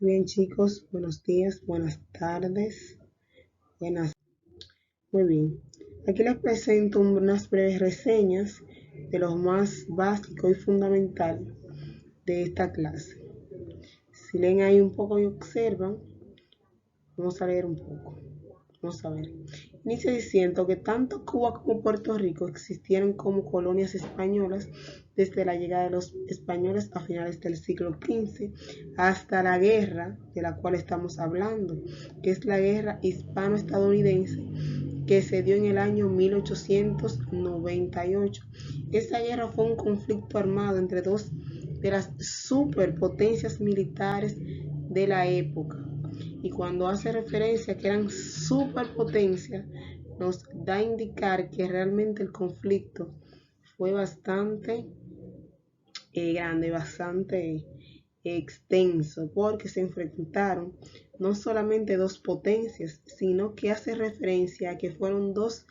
Bien, chicos, buenos días, buenas tardes, buenas. Muy bien. Aquí les presento unas breves reseñas de lo más básico y fundamental de esta clase. Si leen ahí un poco y observan, vamos a leer un poco. Vamos a ver. Inicia diciendo que tanto Cuba como Puerto Rico existieron como colonias españolas desde la llegada de los españoles a finales del siglo XV hasta la guerra de la cual estamos hablando, que es la guerra hispano-estadounidense que se dio en el año 1898. Esta guerra fue un conflicto armado entre dos de las superpotencias militares de la época. Y cuando hace referencia a que eran superpotencias, nos da a indicar que realmente el conflicto fue bastante grande, bastante extenso, porque se enfrentaron no solamente dos potencias, sino que hace referencia a que fueron dos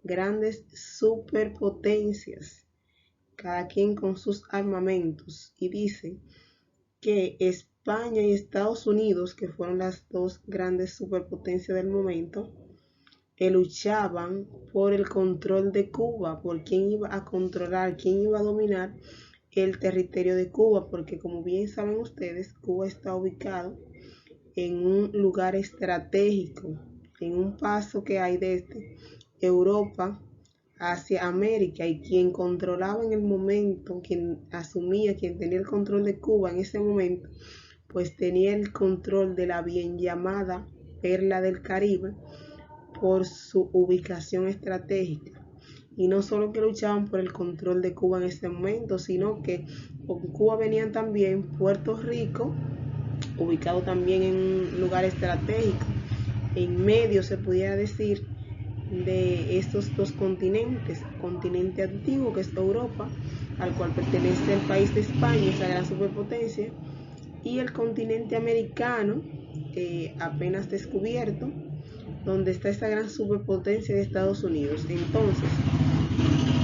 grandes superpotencias, cada quien con sus armamentos, y dice que España y Estados Unidos, que fueron las dos grandes superpotencias del momento, luchaban por el control de Cuba, por quién iba a controlar, quién iba a dominar el territorio de Cuba, porque como bien saben ustedes, Cuba está ubicado en un lugar estratégico, en un paso que hay desde Europa hacia América, y quien controlaba en el momento, quien asumía, quien tenía el control de Cuba en ese momento, pues tenía el control de la bien llamada Perla del Caribe por su ubicación estratégica. Y no solo que luchaban por el control de Cuba en ese momento, sino que con Cuba venían también Puerto Rico, ubicado también en un lugar estratégico, en medio se pudiera decir de estos dos continentes, continente antiguo que es Europa, al cual pertenece el país de España, esa gran superpotencia, y el continente americano, apenas descubierto, donde está esa gran superpotencia de Estados Unidos. Entonces,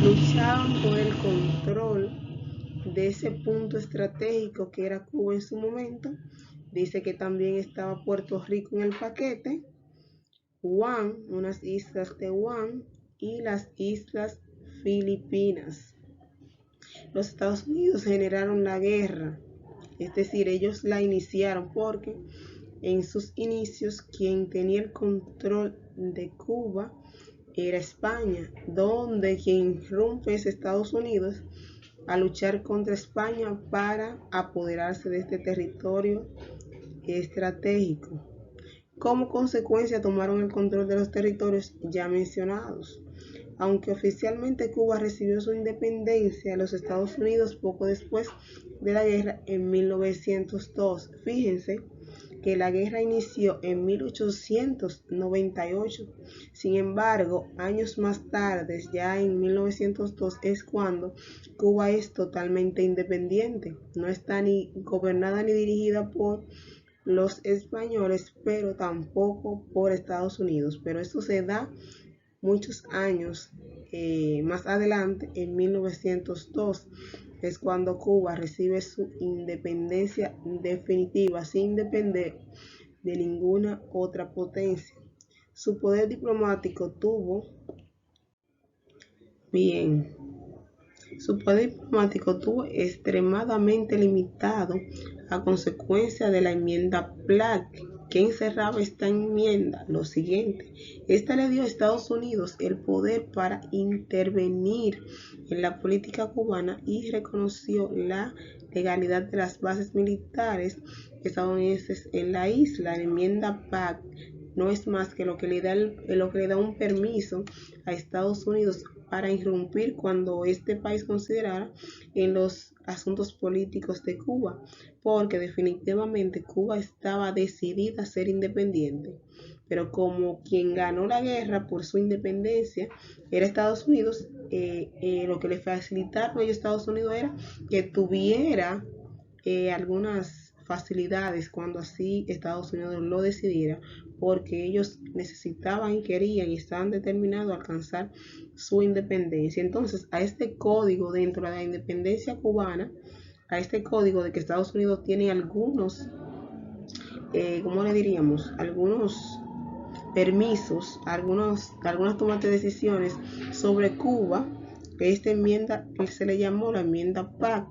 luchaban por el control de ese punto estratégico que era Cuba en su momento. Dice que también estaba Puerto Rico en el paquete, Guam, unas islas de Guam y las islas Filipinas. Los Estados Unidos generaron la guerra, es decir, ellos la iniciaron porque en sus inicios quien tenía el control de Cuba era España, donde quien irrumpe es Estados Unidos a luchar contra España para apoderarse de este territorio estratégico. Como consecuencia tomaron el control de los territorios ya mencionados. Aunque oficialmente Cuba recibió su independencia de los Estados Unidos poco después de la guerra en 1902. Fíjense que la guerra inició en 1898. Sin embargo, años más tarde, ya en 1902, es cuando Cuba es totalmente independiente. No está ni gobernada ni dirigida por los españoles, pero tampoco por Estados Unidos. Pero esto se da muchos años más adelante, en 1902, es cuando Cuba recibe su independencia definitiva, sin depender de ninguna otra potencia. Su poder diplomático tuvo bien. Su poder diplomático tuvo extremadamente limitado a consecuencia de la enmienda Platt, que encerraba esta enmienda lo siguiente: esta le dio a Estados Unidos el poder para intervenir en la política cubana y reconoció la legalidad de las bases militares estadounidenses en la isla. La enmienda Platt no es más que lo que le da un permiso a Estados Unidos para irrumpir cuando este país considerara en los asuntos políticos de Cuba, porque definitivamente Cuba estaba decidida a ser independiente. Pero como quien ganó la guerra por su independencia era Estados Unidos, lo que le facilitaron a Estados Unidos era que tuviera algunas facilidades cuando así Estados Unidos lo decidiera, porque ellos necesitaban y querían y estaban determinados a alcanzar su independencia. Entonces, a este código dentro de la independencia cubana, a este código de que Estados Unidos tiene algunos ¿cómo le diríamos? Algunos permisos, algunas tomas de decisiones sobre Cuba. Esta enmienda se le llamó la enmienda PAC,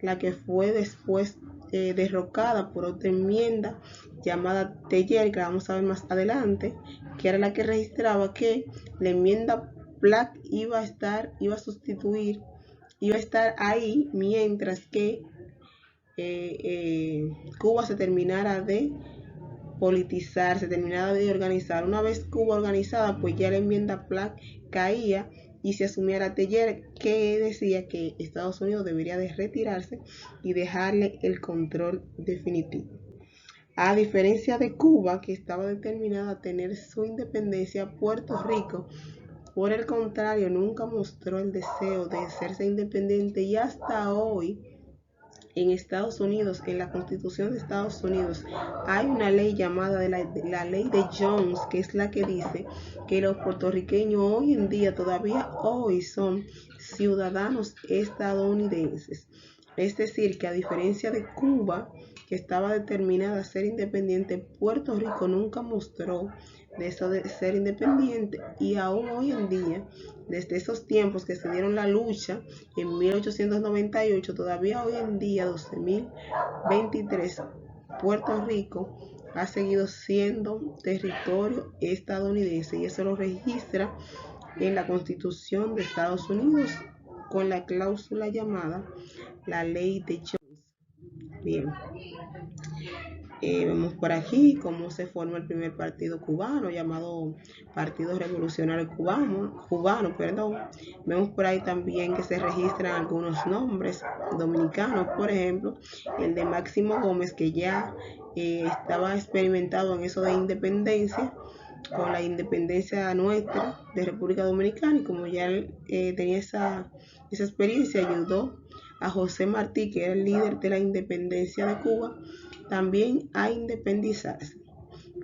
la que fue después derrocada por otra enmienda llamada Teller, que la vamos a ver más adelante, que era la que registraba que la enmienda PAC iba a estar ahí mientras que Cuba se terminara de politizar, se terminara de organizar. Una vez Cuba organizada, pues ya la enmienda PAC caía y se asumía la Teller, que decía que Estados Unidos debería de retirarse y dejarle el control definitivo. A diferencia de Cuba, que estaba determinada a tener su independencia, Puerto Rico, por el contrario, nunca mostró el deseo de hacerse independiente y hasta hoy en Estados Unidos, en la Constitución de Estados Unidos, hay una ley llamada la ley de Jones, que es la que dice que los puertorriqueños hoy en día, todavía hoy, son ciudadanos estadounidenses. Es decir, que a diferencia de Cuba, que estaba determinada a ser independiente, Puerto Rico nunca mostró de eso de ser independiente, y aún hoy en día, desde esos tiempos que se dieron la lucha en 1898, todavía hoy en día, 2023, Puerto Rico ha seguido siendo territorio estadounidense, y eso lo registra en la Constitución de Estados Unidos con la cláusula llamada la ley de Jones. Bien. Vemos por aquí cómo se forma el primer partido cubano, llamado Partido Revolucionario Cubano. Vemos por ahí también que se registran algunos nombres dominicanos, por ejemplo, el de Máximo Gómez, que ya estaba experimentado en eso de independencia, con la independencia nuestra de República Dominicana, y como ya tenía esa experiencia, ayudó a José Martí, que era el líder de la independencia de Cuba, también a independizarse.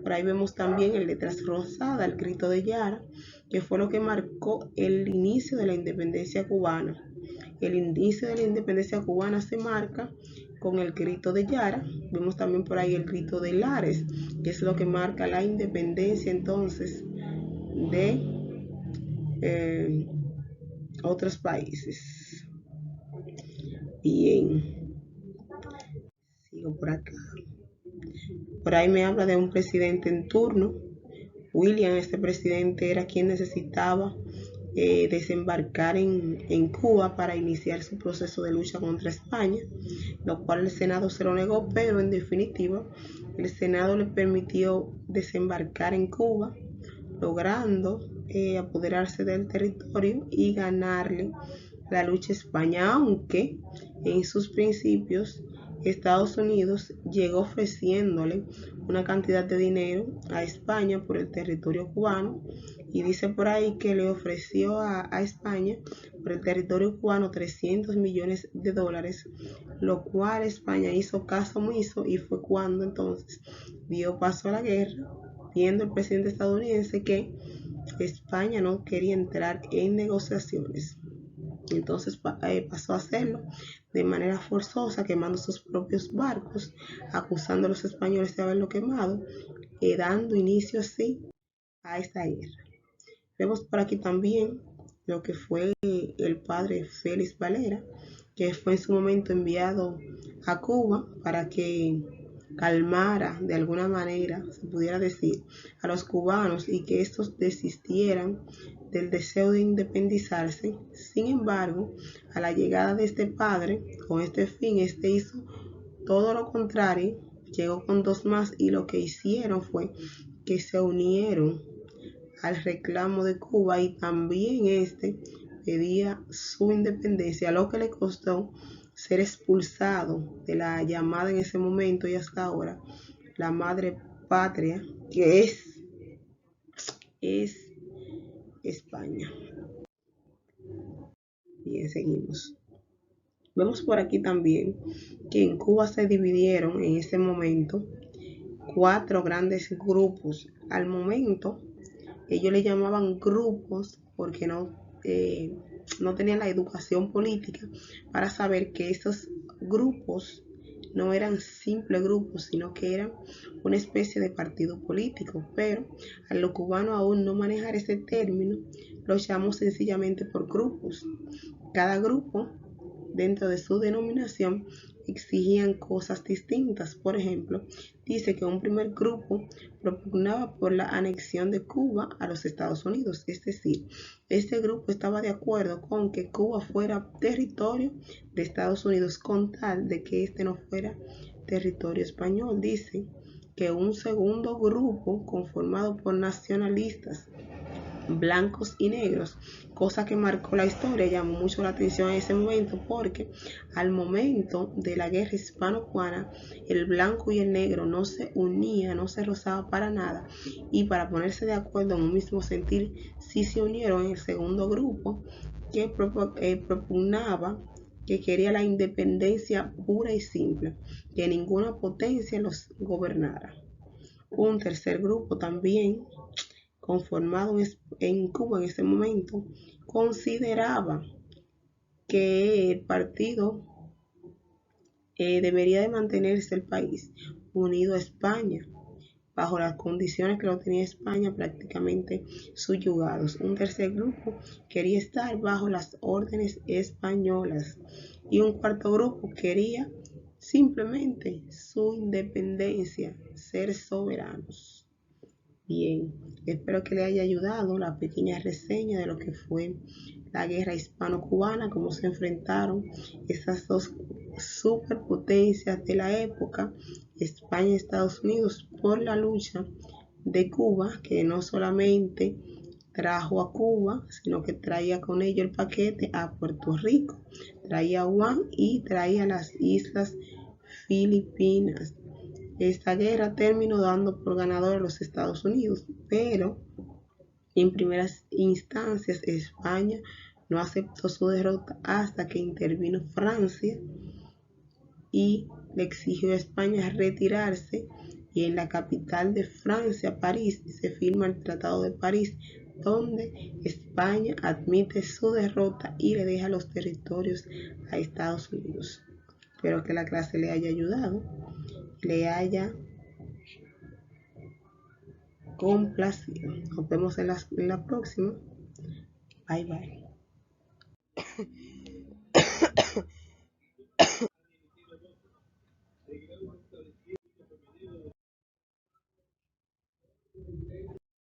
Por ahí vemos también en letras rosadas el grito de Yara, que fue lo que marcó el inicio de la independencia cubana. El inicio de la independencia cubana se marca con el grito de Yara. Vemos también por ahí el grito de Lares, que es lo que marca la independencia entonces de otros países. Bien, sigo por acá. Por ahí me habla de un presidente en turno. William, este presidente, era quien necesitaba desembarcar en Cuba para iniciar su proceso de lucha contra España, lo cual el Senado se lo negó, pero en definitiva el Senado le permitió desembarcar en Cuba, logrando apoderarse del territorio y ganarle la lucha a España, aunque en sus principios Estados Unidos llegó ofreciéndole una cantidad de dinero a España por el territorio cubano, y dice por ahí que le ofreció a España por el territorio cubano 300 millones de dólares, lo cual España hizo caso omiso, y fue cuando entonces dio paso a la guerra, viendo el presidente estadounidense que España no quería entrar en negociaciones. Entonces pasó a hacerlo de manera forzosa, quemando sus propios barcos, acusando a los españoles de haberlo quemado, dando inicio así a esta guerra. Vemos por aquí también lo que fue el padre Félix Valera, que fue en su momento enviado a Cuba para que calmara de alguna manera, se pudiera decir, a los cubanos y que estos desistieran del deseo de independizarse. Sin embargo, a la llegada de este padre, con este fin, este hizo todo lo contrario, llegó con dos más, y lo que hicieron fue que se unieron al reclamo de Cuba, y también pedía su independencia, lo que le costó ser expulsado de la llamada en ese momento y hasta ahora la madre patria, que es España. Bien, seguimos. Vemos por aquí también que en Cuba se dividieron en ese momento 4 grandes grupos. Al momento ellos le llamaban grupos porque no tenían la educación política para saber que esos grupos no eran simples grupos, sino que eran una especie de partido político, pero a los cubanos aún no manejar ese término, los llamamos sencillamente por grupos. Cada grupo, dentro de su denominación, exigían cosas distintas. Por ejemplo, dice que un primer grupo propugnaba por la anexión de Cuba a los Estados Unidos, es decir, este grupo estaba de acuerdo con que Cuba fuera territorio de Estados Unidos con tal de que este no fuera territorio español. Dice que un segundo grupo conformado por nacionalistas blancos y negros, cosa que marcó la historia, llamó mucho la atención en ese momento porque al momento de la guerra hispano-cubana el blanco y el negro no se unían, no se rozaba para nada, y para ponerse de acuerdo en un mismo sentir sí se unieron en el segundo grupo que propugnaba, que quería la independencia pura y simple, que ninguna potencia los gobernara. Un tercer grupo también conformado en Cuba en ese momento, consideraba que el partido debería de mantenerse el país unido a España, bajo las condiciones que lo tenía España prácticamente subyugados. Un tercer grupo quería estar bajo las órdenes españolas y un cuarto grupo quería simplemente su independencia, ser soberanos. Bien, espero que le haya ayudado la pequeña reseña de lo que fue la guerra hispano-cubana, cómo se enfrentaron esas dos superpotencias de la época, España y Estados Unidos, por la lucha de Cuba, que no solamente trajo a Cuba, sino que traía con ello el paquete a Puerto Rico, traía a Guam y traía las islas Filipinas. Esta guerra terminó dando por ganador a los Estados Unidos, pero en primeras instancias España no aceptó su derrota hasta que intervino Francia y le exigió a España retirarse, y en la capital de Francia, París, se firma el Tratado de París, donde España admite su derrota y le deja los territorios a Estados Unidos. Espero que la clase le haya ayudado, le haya complacido. Nos vemos en la próxima. Bye bye.